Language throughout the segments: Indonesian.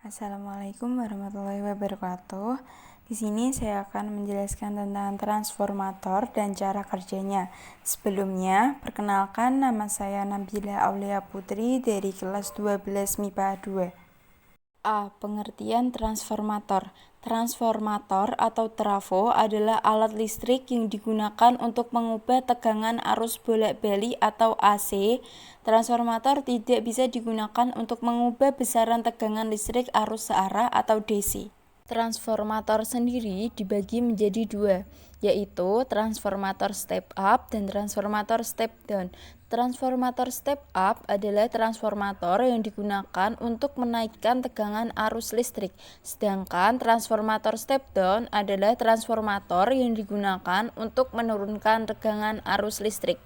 Assalamualaikum warahmatullahi wabarakatuh. Di sini saya akan menjelaskan tentang transformator dan cara kerjanya. Sebelumnya, perkenalkan nama saya Nabila Aulia Putri dari kelas 12 MIPA 2. A. Pengertian transformator. Transformator atau trafo adalah alat listrik yang digunakan untuk mengubah tegangan arus bolak-balik atau AC. Transformator tidak bisa digunakan untuk mengubah besaran tegangan listrik arus searah atau DC. Transformator sendiri dibagi menjadi dua, yaitu transformator step up dan transformator step down. Transformator step up adalah transformator yang digunakan untuk menaikkan tegangan arus listrik, sedangkan transformator step down adalah transformator yang digunakan untuk menurunkan tegangan arus listrik.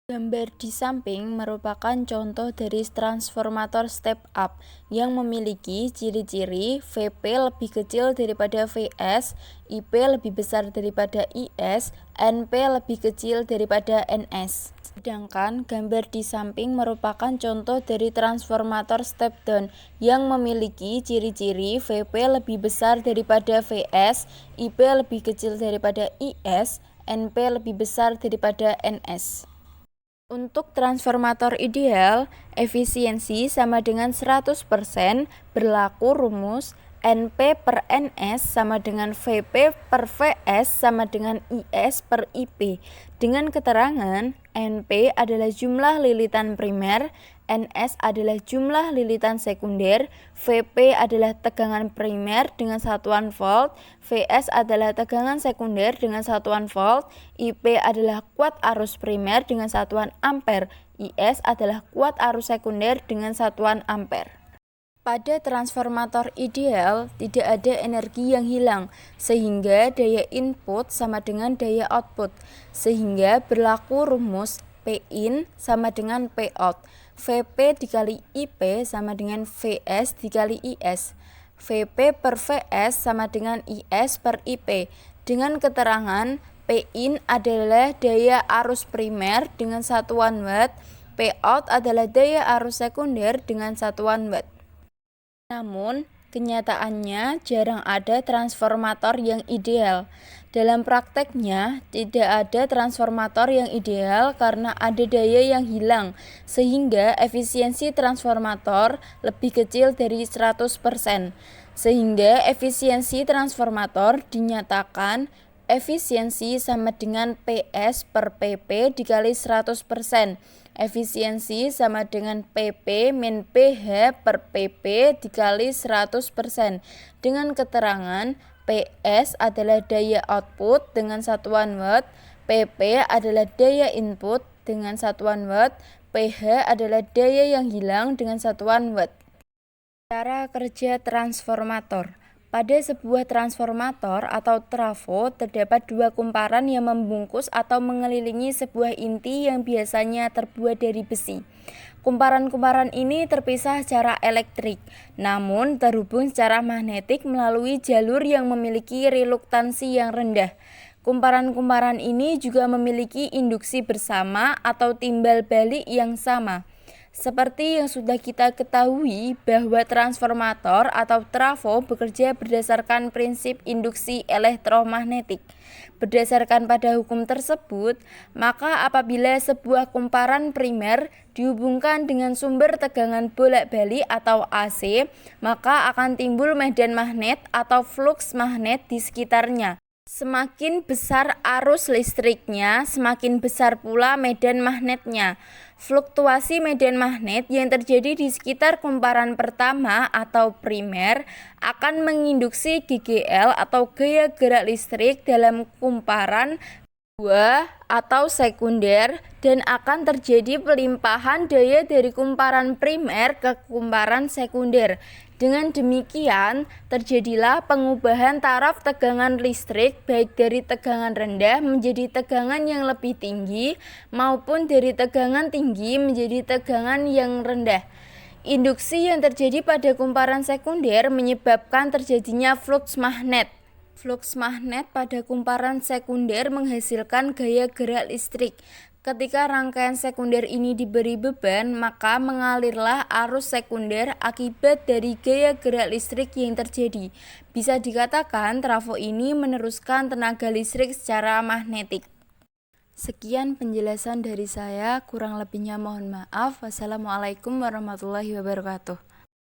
Gambar di samping merupakan contoh dari transformator step up yang memiliki ciri-ciri Vp lebih kecil daripada Vs, Ip lebih besar daripada Is, Np lebih kecil daripada Ns. Sedangkan gambar di samping merupakan contoh dari transformator step down yang memiliki ciri-ciri Vp lebih besar daripada Vs, Ip lebih kecil daripada Is, Np lebih besar daripada Ns. Untuk transformator ideal, efisiensi sama dengan 100%, berlaku rumus Np per Ns sama dengan Vp per Vs sama dengan Is per Ip. Dengan keterangan, Np adalah jumlah lilitan primer, Ns adalah jumlah lilitan sekunder, Vp adalah tegangan primer dengan satuan volt, Vs adalah tegangan sekunder dengan satuan volt, Ip adalah kuat arus primer dengan satuan ampere, Is adalah kuat arus sekunder dengan satuan ampere. Pada transformator ideal, tidak ada energi yang hilang, sehingga daya input sama dengan daya output, sehingga berlaku rumus Pin sama dengan Pout. Vp dikali Ip sama dengan Vs dikali Is. Vp per Vs sama dengan Is per Ip. Dengan keterangan, Pin adalah daya arus primer dengan satuan watt, Pout adalah daya arus sekunder dengan satuan watt. Namun, kenyataannya jarang ada transformator yang ideal. Dalam prakteknya, tidak ada transformator yang ideal karena ada daya yang hilang, sehingga efisiensi transformator lebih kecil dari 100%. Sehingga efisiensi transformator dinyatakan efisiensi sama dengan PS per PP dikali 100%. Efisiensi sama dengan PP min PH per PP dikali 100%. Dengan keterangan PS adalah daya output dengan satuan watt, PP adalah daya input dengan satuan watt, PH adalah daya yang hilang dengan satuan watt. Cara kerja transformator. Pada sebuah transformator atau trafo terdapat dua kumparan yang membungkus atau mengelilingi sebuah inti yang biasanya terbuat dari besi. Kumparan-kumparan ini terpisah secara elektrik, namun terhubung secara magnetik melalui jalur yang memiliki reluktansi yang rendah. Kumparan-kumparan ini juga memiliki induksi bersama atau timbal balik yang sama. Seperti yang sudah kita ketahui bahwa transformator atau trafo bekerja berdasarkan prinsip induksi elektromagnetik. Berdasarkan pada hukum tersebut, maka apabila sebuah kumparan primer dihubungkan dengan sumber tegangan bolak-balik atau AC, maka akan timbul medan magnet atau fluks magnet di sekitarnya. Semakin besar arus listriknya, semakin besar pula medan magnetnya. Fluktuasi medan magnet yang terjadi di sekitar kumparan pertama atau primer akan menginduksi GGL atau gaya gerak listrik dalam kumparan kedua atau sekunder dan akan terjadi pelimpahan daya dari kumparan primer ke kumparan sekunder. Dengan demikian, terjadilah pengubahan taraf tegangan listrik baik dari tegangan rendah menjadi tegangan yang lebih tinggi maupun dari tegangan tinggi menjadi tegangan yang rendah. Induksi yang terjadi pada kumparan sekunder menyebabkan terjadinya fluks magnet. Fluks magnet pada kumparan sekunder menghasilkan gaya gerak listrik. Ketika rangkaian sekunder ini diberi beban, maka mengalirlah arus sekunder akibat dari gaya gerak listrik yang terjadi. Bisa dikatakan trafo ini meneruskan tenaga listrik secara magnetik. Sekian penjelasan dari saya, kurang lebihnya mohon maaf. Wassalamualaikum warahmatullahi wabarakatuh.